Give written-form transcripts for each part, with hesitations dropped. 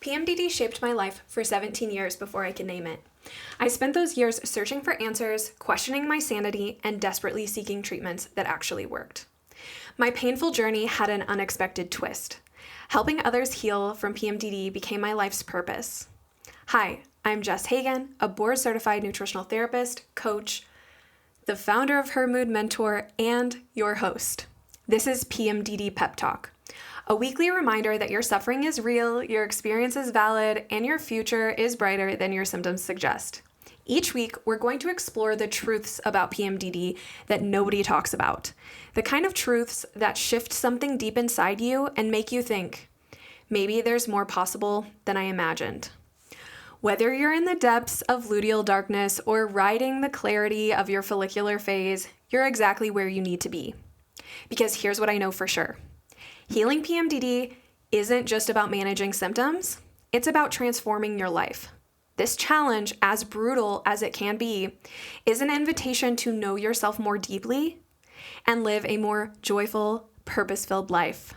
PMDD shaped my life for 17 years before I could name it. I spent those years searching for answers, questioning my sanity, and desperately seeking treatments that actually worked. My painful journey had an unexpected twist. Helping others heal from PMDD became my life's purpose. Hi, I'm Jess Hagen, a board-certified nutritional therapist, coach, the founder of Her Mood Mentor, and your host. This is PMDD Pep Talk, a weekly reminder that your suffering is real, your experience is valid, and your future is brighter than your symptoms suggest. Each week, we're going to explore the truths about PMDD that nobody talks about. The kind of truths that shift something deep inside you and make you think, maybe there's more possible than I imagined. Whether you're in the depths of luteal darkness or riding the clarity of your follicular phase, you're exactly where you need to be. Because here's what I know for sure. Healing PMDD isn't just about managing symptoms, it's about transforming your life. This challenge, as brutal as it can be, is an invitation to know yourself more deeply and live a more joyful, purpose-filled life.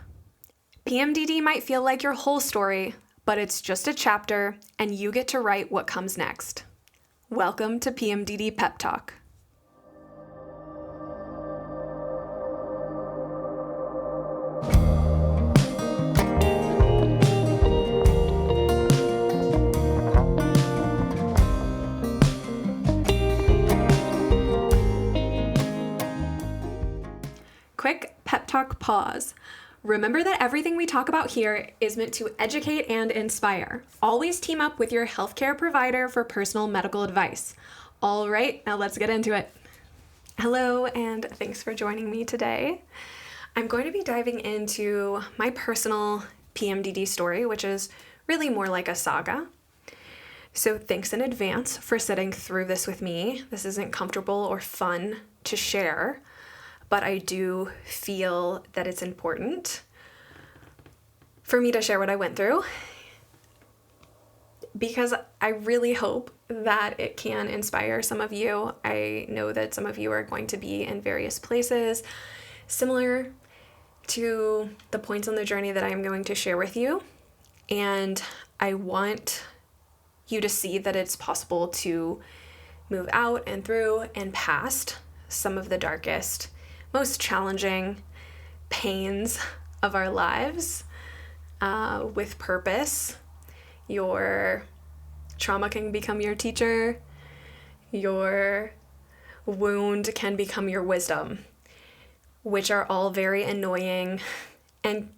PMDD might feel like your whole story, but it's just a chapter, and you get to write what comes next. Welcome to PMDD Pep Talk. Quick pep talk pause. Remember that everything we talk about here is meant to educate and inspire. Always team up with your healthcare provider for personal medical advice. All right, now let's get into it. Hello, and thanks for joining me today. I'm going to be diving into my personal PMDD story, which is really more like a saga. So thanks in advance for sitting through this with me. This isn't comfortable or fun to share, but I do feel that it's important for me to share what I went through because I really hope that it can inspire some of you. I know that some of you are going to be in various places similar to the points on the journey that I'm going to share with you, and I want you to see that it's possible to move out and through and past some of the darkest, most challenging pains of our lives with purpose. Your trauma can become your teacher. Your wound can become your wisdom, which are all very annoying and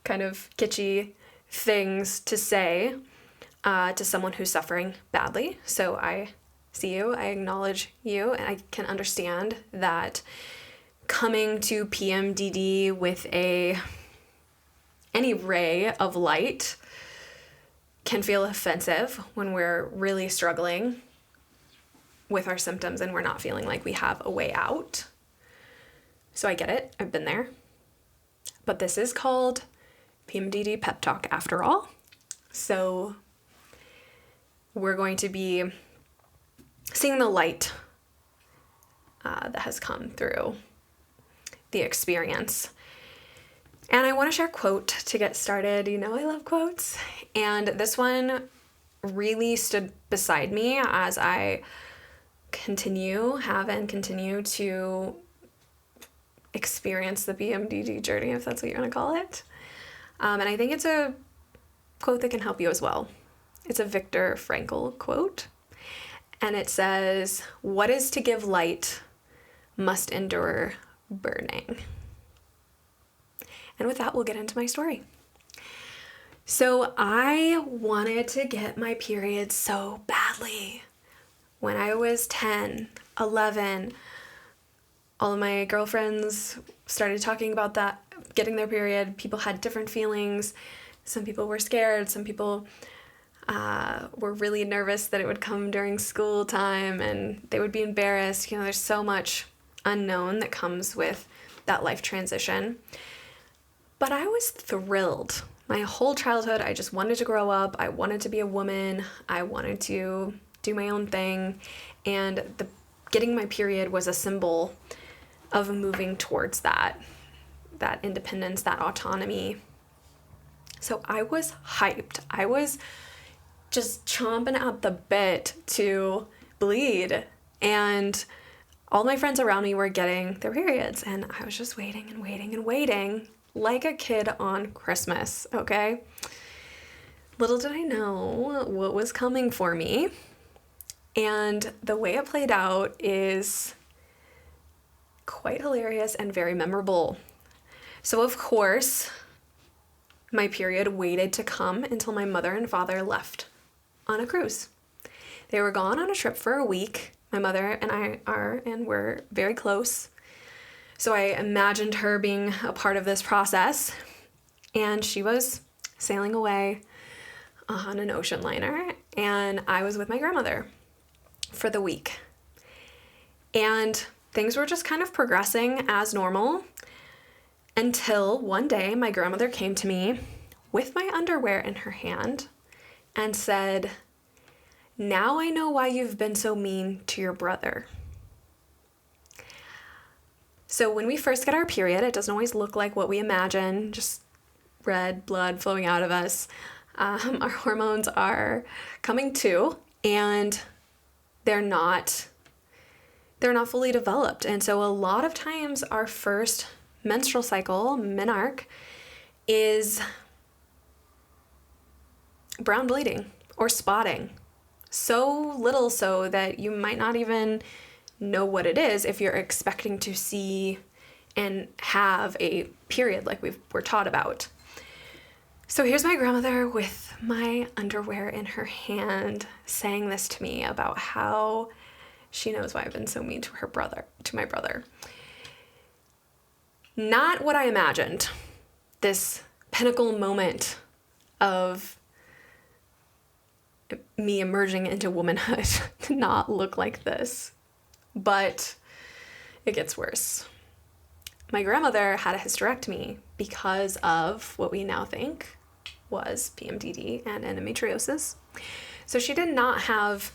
kind of kitschy things to say to someone who's suffering badly. So I see you, I acknowledge you, and I can understand that coming to PMDD with any ray of light can feel offensive when we're really struggling with our symptoms and we're not feeling like we have a way out. So I get it, I've been there. But this is called PMDD Pep Talk after all. So we're going to be seeing the light that has come through the experience. And I want to share a quote to get started. You know I love quotes. And this one really stood beside me as I continue to experience the PMDD journey, if that's what you want to call it. And I think it's a quote that can help you as well. It's a Viktor Frankl quote. And it says, "What is to give light must endure burning." And with that, we'll get into my story. So I wanted to get my period so badly. When I was 10, 11, all of my girlfriends started talking about that, getting their period. People had different feelings. Some people were scared. Some people were really nervous that it would come during school time and they would be embarrassed. You know, there's so much unknown that comes with that life transition. But I was thrilled. My whole childhood, I just wanted to grow up. I wanted to be a woman. I wanted to do my own thing. And getting my period was a symbol of moving towards that independence, that autonomy. So I was hyped. I was just chomping at the bit to bleed. And all my friends around me were getting their periods. And I was just waiting and waiting and waiting like a kid on Christmas, okay? Little did I know what was coming for me. And the way it played out is quite hilarious and very memorable. So of course, my period waited to come until my mother and father left on a cruise. They were gone on a trip for a week. My mother and I were very close. So I imagined her being a part of this process, and she was sailing away on an ocean liner, and I was with my grandmother for the week. And things were just kind of progressing as normal until one day my grandmother came to me with my underwear in her hand and said, "Now I know why you've been so mean to your brother." So when we first get our period, it doesn't always look like what we imagine, just red blood flowing out of us. Our hormones are coming too, and they're not fully developed. And so a lot of times our first menstrual cycle, menarche, is brown bleeding or spotting. So little so that you might not even know what it is if you're expecting to see and have a period like we're taught about. So here's my grandmother with my underwear in her hand saying this to me about how she knows why I've been so mean to my brother. Not what I imagined. This pinnacle moment of me emerging into womanhood did not look like this, but it gets worse. My grandmother had a hysterectomy because of what we now think was PMDD and endometriosis. So she did not have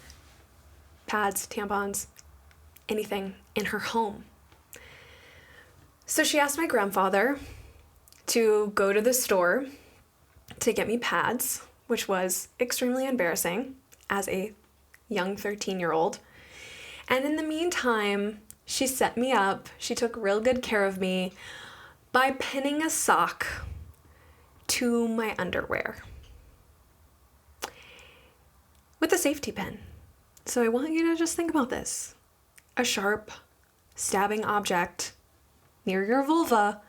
pads, tampons, anything in her home. So she asked my grandfather to go to the store to get me pads, which was extremely embarrassing as a young 13-year-old. And in the meantime, she set me up. She took real good care of me by pinning a sock to my underwear with a safety pin. So I want you to just think about this. A sharp, stabbing object near your vulva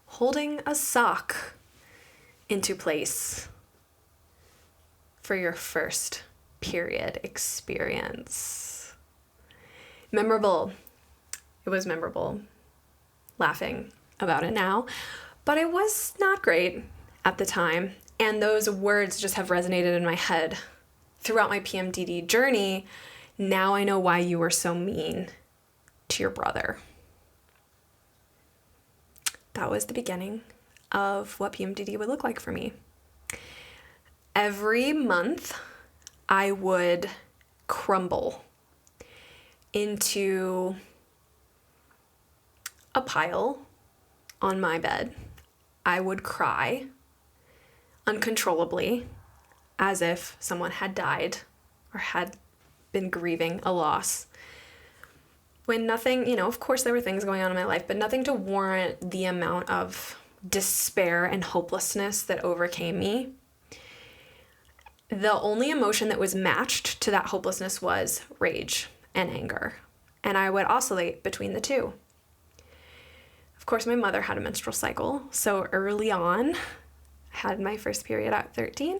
holding a sock into place for your first period experience. Memorable. It was memorable. Laughing about it now, but it was not great at the time. And those words just have resonated in my head throughout my PMDD journey. Now I know why you were so mean to your brother. That was the beginning of what PMDD would look like for me. Every month, I would crumble into a pile on my bed. I would cry uncontrollably as if someone had died or had been grieving a loss. When nothing, of course there were things going on in my life, but nothing to warrant the amount of despair and hopelessness that overcame me. The only emotion that was matched to that hopelessness was rage and anger, and I would oscillate between the two. Of course, my mother had a menstrual cycle, so early on, I had my first period at 13.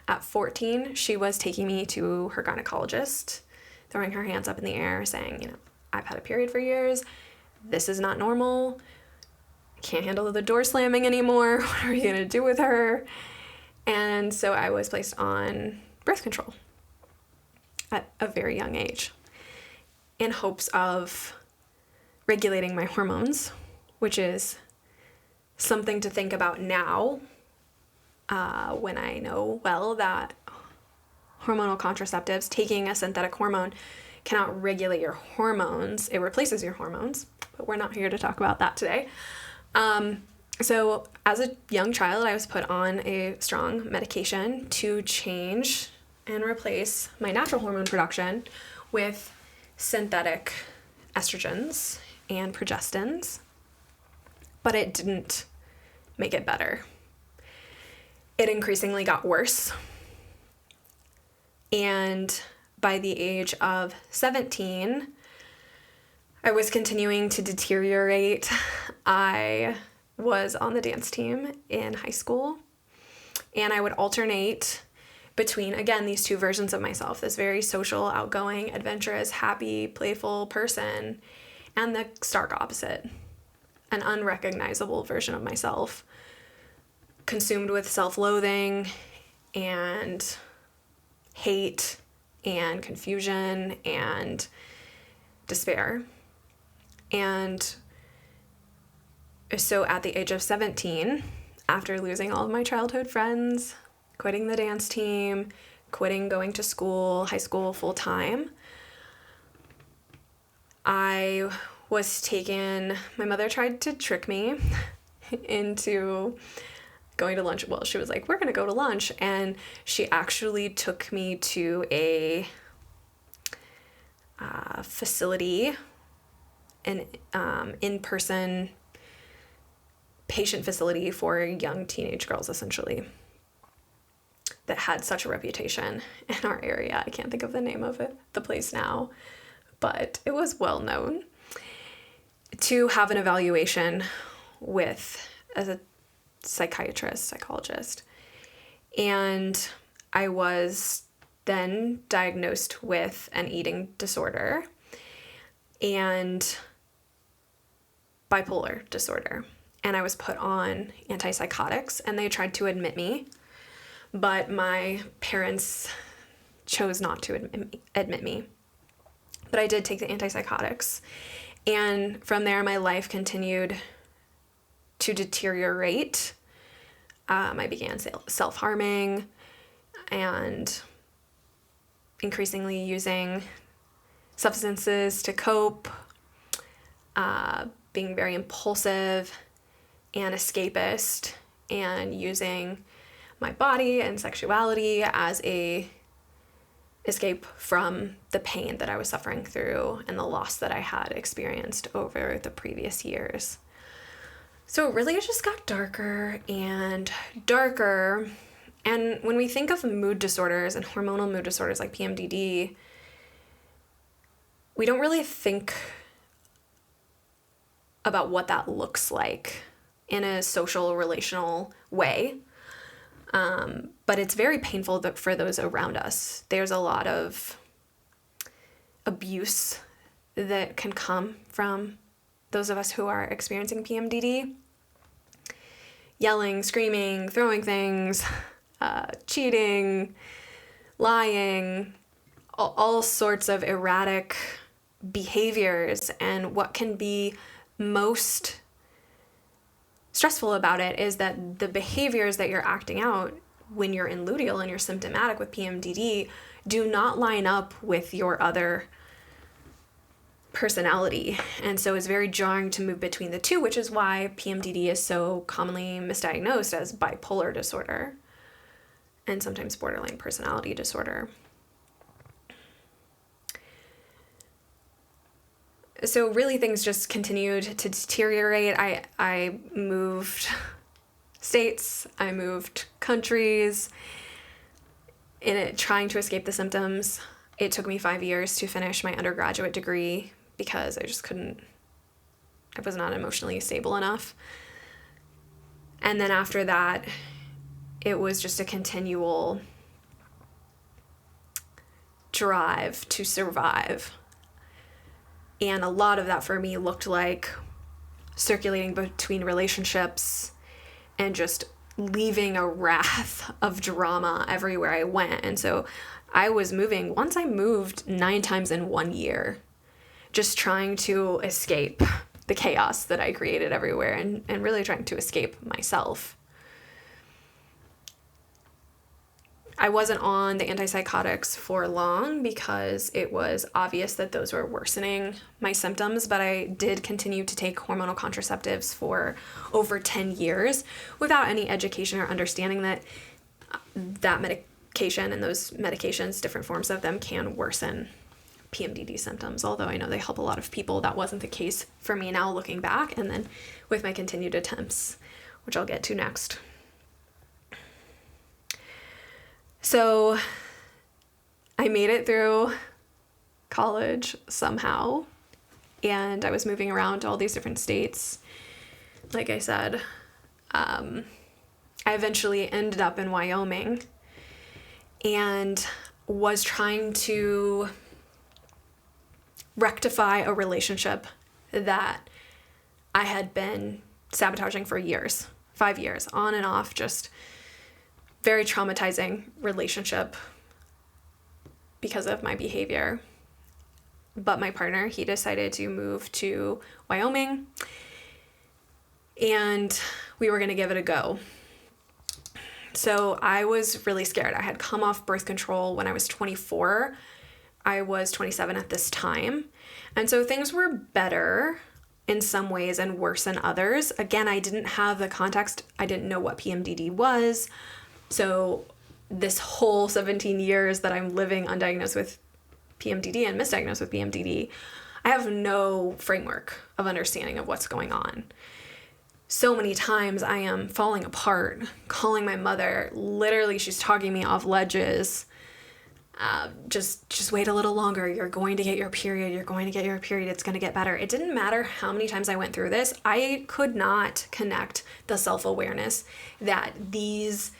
At 14, she was taking me to her gynecologist, throwing her hands up in the air, saying, I've had a period for years. This is not normal. I can't handle the door slamming anymore. What are you going to do with her? And so I was placed on birth control at a very young age in hopes of regulating my hormones, which is something to think about now when I know well that hormonal contraceptives, taking a synthetic hormone, cannot regulate your hormones. It replaces your hormones, but we're not here to talk about that today. So as a young child, I was put on a strong medication to change and replace my natural hormone production with synthetic estrogens and progestins, but it didn't make it better. It increasingly got worse. And by the age of 17, I was continuing to deteriorate. I was on the dance team in high school, and I would alternate between, again, these two versions of myself, this very social, outgoing, adventurous, happy, playful person, and the stark opposite, an unrecognizable version of myself, consumed with self-loathing and hate and confusion and despair. And so at the age of 17, after losing all of my childhood friends, quitting the dance team, quitting going to school, high school full-time, I was taken, my mother tried to trick me into going to lunch. Well, she was like, we're going to go to lunch. And she actually took me to a facility, an in-person patient facility for young teenage girls, essentially, that had such a reputation in our area. I can't think of the name of the place now, but it was well known, to have an evaluation with a psychologist. And I was then diagnosed with an eating disorder and bipolar disorder. And I was put on antipsychotics, and they tried to admit me, but my parents chose not to admit me. But I did take the antipsychotics. And from there, my life continued to deteriorate. I began self-harming and increasingly using substances to cope, being very impulsive and escapist, and using my body and sexuality as a escape from the pain that I was suffering through and the loss that I had experienced over the previous years. So it really just got darker and darker. And when we think of mood disorders and hormonal mood disorders like PMDD, we don't really think about what that looks like in a social, relational way. But it's very painful for those around us. There's a lot of abuse that can come from those of us who are experiencing PMDD. Yelling, screaming, throwing things, cheating, lying, all sorts of erratic behaviors. And what can be most stressful about it is that the behaviors that you're acting out when you're in luteal and you're symptomatic with PMDD do not line up with your other personality. And so it's very jarring to move between the two, which is why PMDD is so commonly misdiagnosed as bipolar disorder and sometimes borderline personality disorder. So really things just continued to deteriorate. I moved states, I moved countries in it, trying to escape the symptoms. It took me 5 years to finish my undergraduate degree because I was not emotionally stable enough. And then after that, it was just a continual drive to survive. And a lot of that for me looked like circulating between relationships and just leaving a wrath of drama everywhere I went. And so I was moving. Once I moved 9 times in 1 year, just trying to escape the chaos that I created everywhere and really trying to escape myself. I wasn't on the antipsychotics for long because it was obvious that those were worsening my symptoms, but I did continue to take hormonal contraceptives for over 10 years without any education or understanding that medication and those medications, different forms of them, can worsen PMDD symptoms. Although I know they help a lot of people, that wasn't the case for me now looking back, and then with my continued attempts, which I'll get to next. So I made it through college somehow, and I was moving around to all these different states. Like I said, I eventually ended up in Wyoming and was trying to rectify a relationship that I had been sabotaging for years, 5 years, on and off, just very traumatizing relationship because of my behavior. But my partner, he decided to move to Wyoming, and we were going to give it a go. So I was really scared. I had come off birth control when I was 24. I was 27 at this time. And so things were better in some ways and worse in others. Again, I didn't have the context. I didn't know what PMDD was. So this whole 17 years that I'm living undiagnosed with PMDD and misdiagnosed with PMDD, I have no framework of understanding of what's going on. So many times I am falling apart, calling my mother. Literally, she's talking me off ledges. Just wait a little longer. You're going to get your period. You're going to get your period. It's going to get better. It didn't matter how many times I went through this. I could not connect the self-awareness that these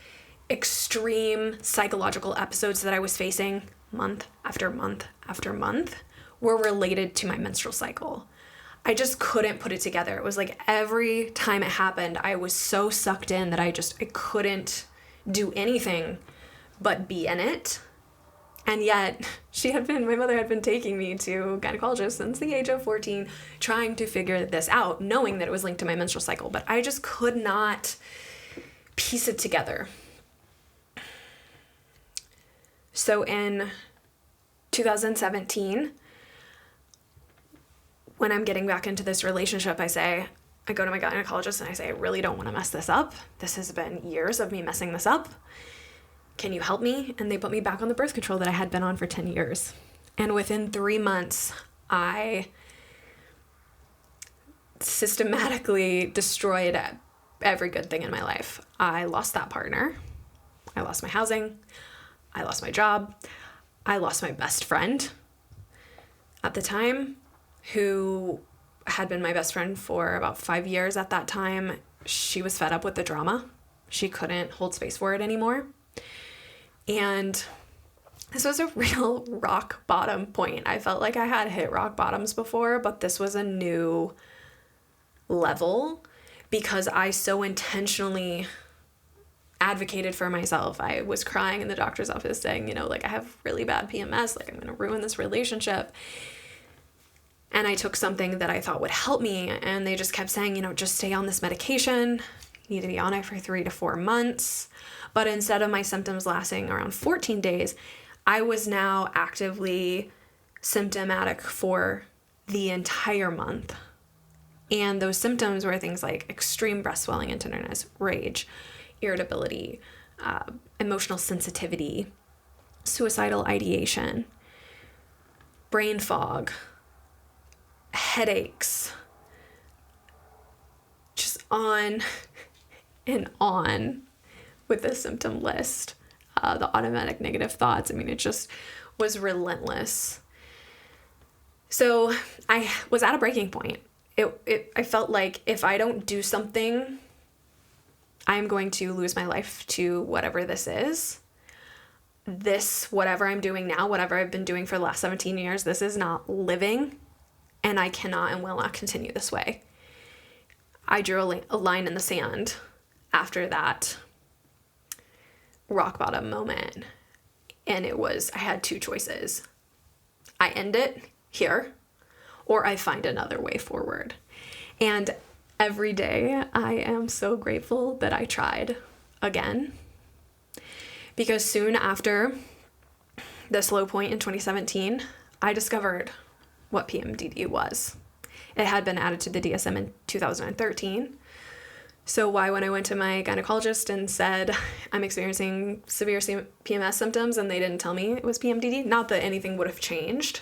extreme psychological episodes that I was facing month after month after month were related to my menstrual cycle. I just couldn't put it together. It was like every time it happened, I was so sucked in that I couldn't do anything but be in it. And yet my mother had been taking me to gynecologists since the age of 14, trying to figure this out, knowing that it was linked to my menstrual cycle, but I just could not piece it together. So in 2017, when I'm getting back into this relationship, I go to my gynecologist and I say, I really don't want to mess this up. This has been years of me messing this up. Can you help me? And they put me back on the birth control that I had been on for 10 years. And within 3 months, I systematically destroyed every good thing in my life. I lost that partner. I lost my housing. I lost my job. I lost my best friend at the time, who had been my best friend for about 5 years at that time. She was fed up with the drama. She couldn't hold space for it anymore. And this was a real rock bottom point. I felt like I had hit rock bottoms before, but this was a new level because I so intentionally advocated for myself. I was crying in the doctor's office saying, I have really bad PMS, I'm going to ruin this relationship. And I took something that I thought would help me, and they just kept saying, just stay on this medication. You need to be on it for 3 to 4 months. But instead of my symptoms lasting around 14 days, I was now actively symptomatic for the entire month. And those symptoms were things like extreme breast swelling and tenderness, rage, irritability, emotional sensitivity, suicidal ideation, brain fog, headaches, just on and on with the symptom list. The automatic negative thoughts, it just was relentless. So I was at a breaking point. I felt like if I don't do something, I'm going to lose my life to whatever this is. This, whatever I'm doing now, whatever I've been doing for the last 17 years, this is not living, and I cannot and will not continue this way. I drew a line in the sand after that rock bottom moment, and I had 2 choices. I end it here, or I find another way forward. And every day I am so grateful that I tried again, because soon after this low point in 2017, I discovered what PMDD was. It had been added to the DSM in 2013. So why, when I went to my gynecologist and said, I'm experiencing severe PMS symptoms, and they didn't tell me it was PMDD, not that anything would have changed.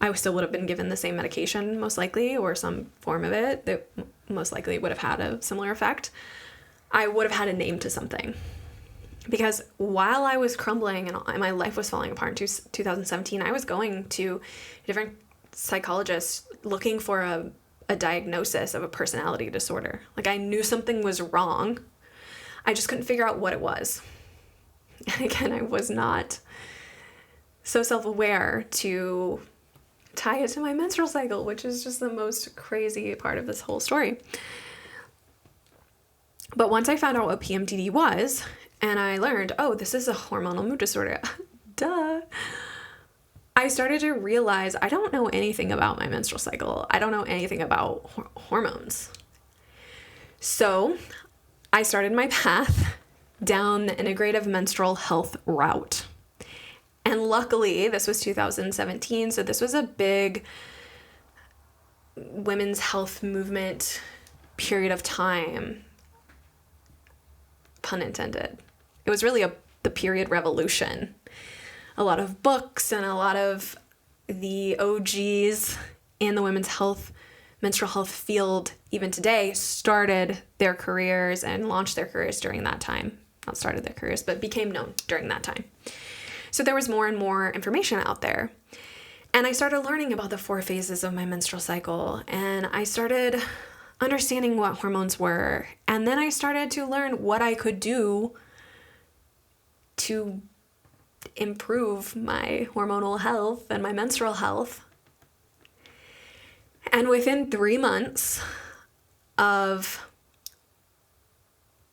I still would have been given the same medication, most likely, or some form of it that most likely would have had a similar effect. I would have had a name to something. Because while I was crumbling and my life was falling apart in 2017, I was going to different psychologists looking for a diagnosis of a personality disorder. Like, I knew something was wrong. I just couldn't figure out what it was. And again, I was not so self-aware to tie it to my menstrual cycle, which is just the most crazy part of this whole story. But once I found out what PMDD was, and I learned, oh, this is a hormonal mood disorder, duh, I started to realize I don't know anything about my menstrual cycle. I don't know anything about hormones. So I started my path down the integrative menstrual health route. And luckily, this was 2017, so this was a big women's health movement period of time, pun intended. It was really the period revolution. A lot of books and a lot of the OGs in the women's health, menstrual health field, even today, started their careers and launched their careers during that time. Not started their careers, but became known during that time. So there was more and more information out there. And I started learning about the 4 phases of my menstrual cycle. And I started understanding what hormones were. And then I started to learn what I could do to improve my hormonal health and my menstrual health. And within 3 months of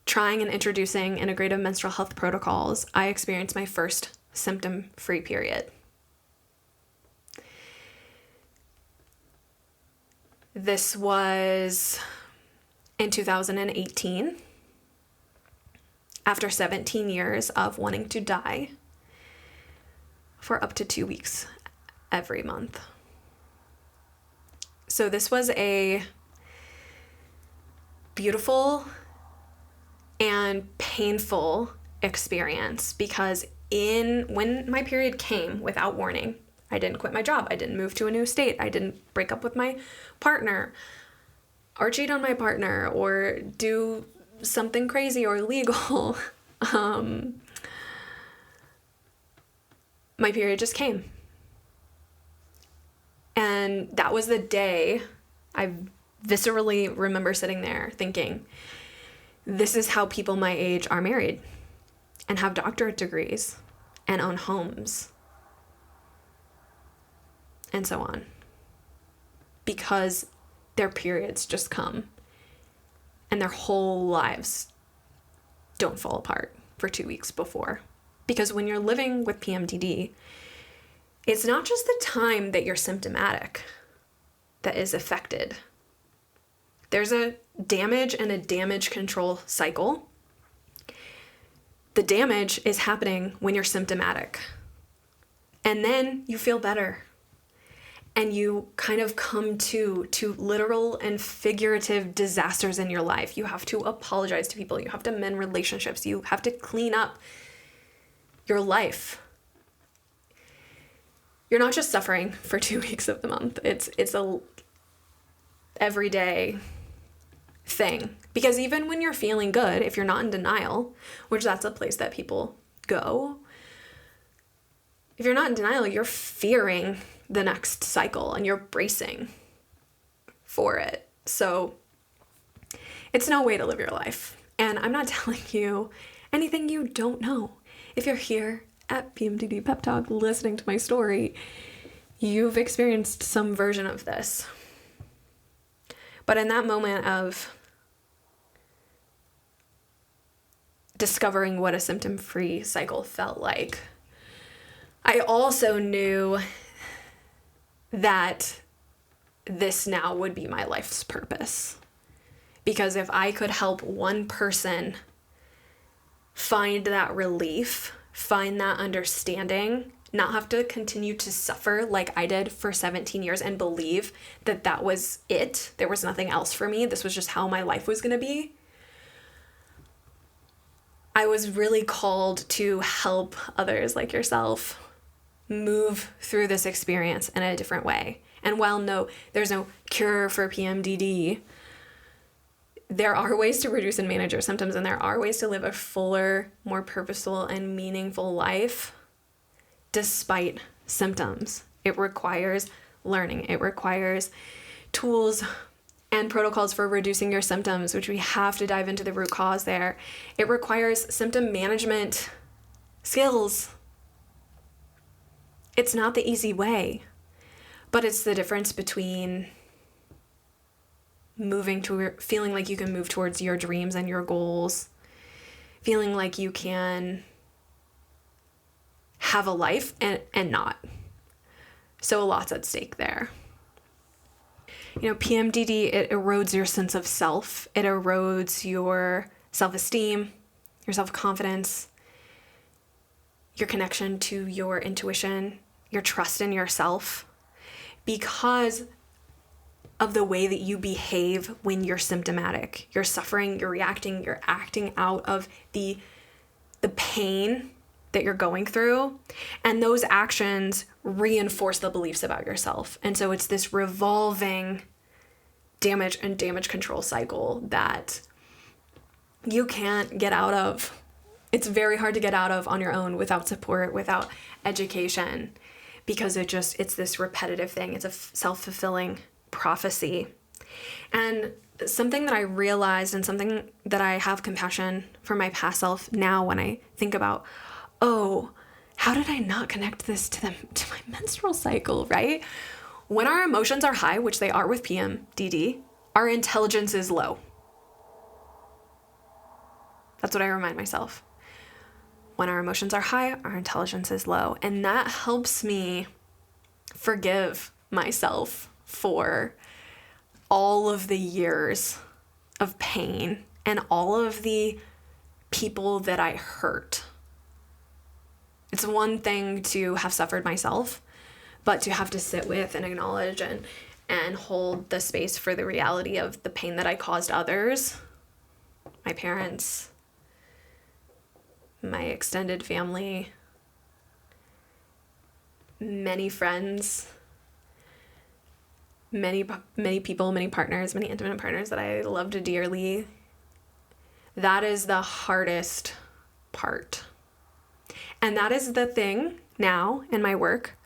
trying and introducing integrative menstrual health protocols, I experienced my first symptom-free period. This was in 2018, after 17 years of wanting to die for up to 2 weeks every month. So this was a beautiful and painful experience, because when my period came without warning, I didn't quit my job, I didn't move to a new state, I didn't break up with my partner or cheat on my partner or do something crazy or illegal. My period just came. And that was the day I viscerally remember sitting there thinking, this is how people my age are married and have doctorate degrees and own homes and so on, because their periods just come and their whole lives don't fall apart for 2 weeks before. Because when you're living with PMDD, it's not just the time that you're symptomatic that is affected. There's a damage and a damage control cycle. The damage is happening when you're symptomatic. And then you feel better. And you kind of come to literal and figurative disasters in your life. You have to apologize to people. You have to mend relationships. You have to clean up your life. You're not just suffering for 2 weeks of the month. It's a everyday thing. Because even when you're feeling good, if you're not in denial, which that's a place that people go, if you're not in denial, you're fearing the next cycle and you're bracing for it. So it's no way to live your life. And I'm not telling you anything you don't know. If you're here at PMDD Pep Talk listening to my story, you've experienced some version of this. But in that moment of discovering what a symptom-free cycle felt like, I also knew that this now would be my life's purpose. Because if I could help one person find that relief, find that understanding, not have to continue to suffer like I did for 17 years and believe that that was it. There was nothing else for me. This was just how my life was going to be. I was really called to help others like yourself move through this experience in a different way. And while there's no cure for PMDD, there are ways to reduce and manage your symptoms, and there are ways to live a fuller, more purposeful, and meaningful life despite symptoms. It requires learning. It requires tools and protocols for reducing your symptoms, which we have to dive into the root cause there. It requires symptom management skills. It's not the easy way, but it's the difference between feeling like you can move towards your dreams and your goals, feeling like you can have a life and not. So a lot's at stake there. PMDD, it erodes your sense of self. It erodes your self-esteem, your self-confidence, your connection to your intuition, your trust in yourself, because of the way that you behave when you're symptomatic. You're suffering, you're reacting, you're acting out of the pain that you're going through, and those actions reinforce the beliefs about yourself. And so it's this revolving damage and damage control cycle that you can't get out of. It's very hard to get out of on your own without support, without education, because it's this repetitive thing. It's a self-fulfilling prophecy. And something that I realized, and something that I have compassion for my past self now when I think about, how did I not connect this to my menstrual cycle, right? When our emotions are high, which they are with PMDD, our intelligence is low. That's what I remind myself. When our emotions are high, our intelligence is low. And that helps me forgive myself for all of the years of pain and all of the people that I hurt. It's one thing to have suffered myself, but to have to sit with and acknowledge and hold the space for the reality of the pain that I caused others, my parents, my extended family, many friends, many people, many partners, many intimate partners that I loved dearly. That is the hardest part. And that is the thing now in my work,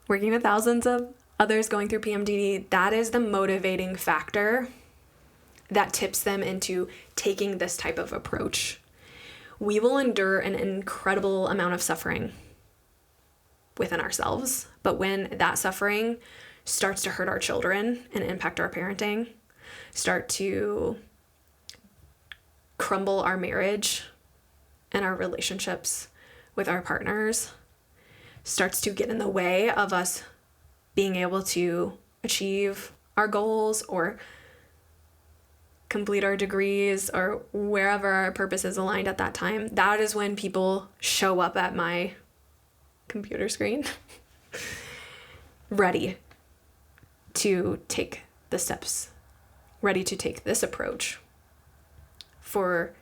working with thousands of others going through PMDD, that is the motivating factor that tips them into taking this type of approach. We will endure an incredible amount of suffering within ourselves, but when that suffering starts to hurt our children and impact our parenting, start to crumble our marriage and our relationships with our partners, starts to get in the way of us being able to achieve our goals or complete our degrees or wherever our purpose is aligned at that time, that is when people show up at my computer screen ready to take the steps, ready to take this approach for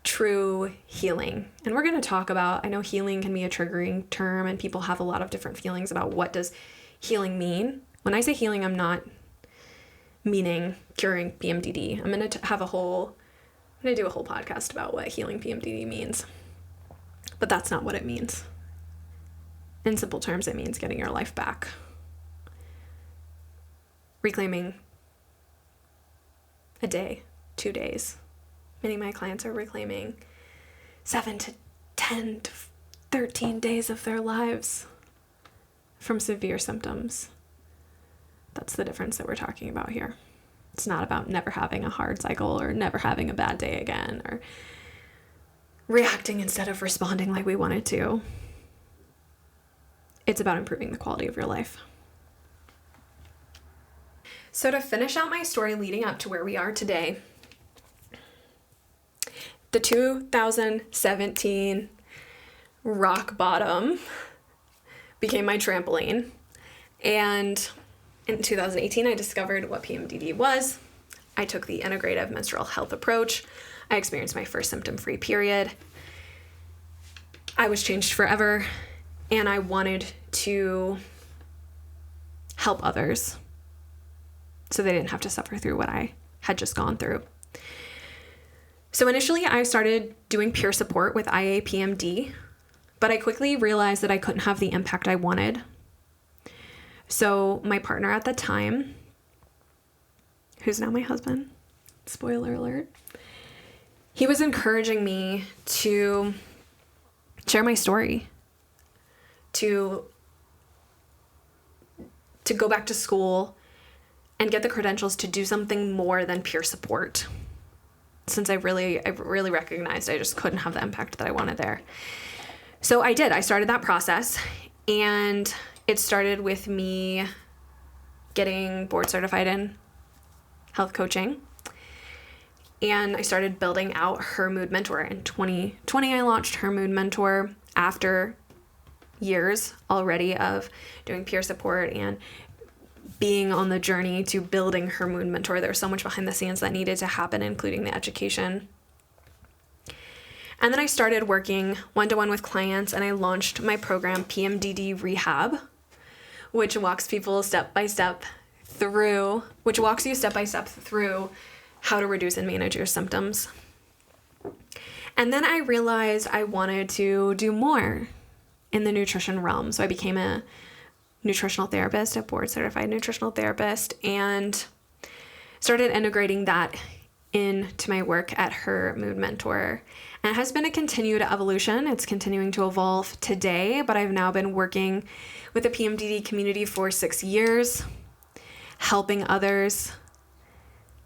true healing. And we're going to talk about, I know healing can be a triggering term and people have a lot of different feelings about what does healing mean. When I say healing, I'm not meaning curing PMDD. I'm going to do a whole podcast about what healing PMDD means. But that's not what it means. In simple terms, it means getting your life back. Reclaiming a day, 2 days. Many of my clients are reclaiming 7 to 10 to 13 days of their lives from severe symptoms. That's the difference that we're talking about here. It's not about never having a hard cycle or never having a bad day again or reacting instead of responding like we wanted to. It's about improving the quality of your life. So to finish out my story leading up to where we are today, The 2017 rock bottom became my trampoline. And in 2018, I discovered what PMDD was. I took the integrative menstrual health approach. I experienced my first symptom-free period. I was changed forever, and I wanted to help others so they didn't have to suffer through what I had just gone through. So initially, I started doing peer support with IAPMD, but I quickly realized that I couldn't have the impact I wanted. So my partner at the time, who's now my husband, spoiler alert, he was encouraging me to share my story, to go back to school and get the credentials to do something more than peer support. Since I really recognized I just couldn't have the impact that I wanted there. So I did. I started that process, and it started with me getting board certified in health coaching. And I started building out Her Mood Mentor. In 2020, I launched Her Mood Mentor after years already of doing peer support and being on the journey to building Her Mood Mentor. There was so much behind the scenes that needed to happen, including the education. And then I started working one-to-one with clients, and I launched my program, PMDD Rehab, which walks you step by step through how to reduce and manage your symptoms. And then I realized I wanted to do more in the nutrition realm. So I became a nutritional therapist, a board certified nutritional therapist, and started integrating that into my work at Her Mood Mentor. And it has been a continued evolution. It's continuing to evolve today, but I've now been working with the PMDD community for 6 years, helping others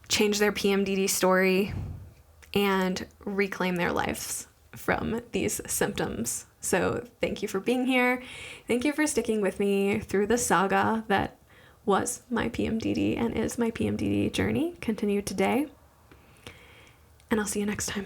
change their PMDD story and reclaim their lives from these symptoms. So thank you for being here. Thank you for sticking with me through the saga that was my PMDD and is my PMDD journey, continued today. And I'll see you next time.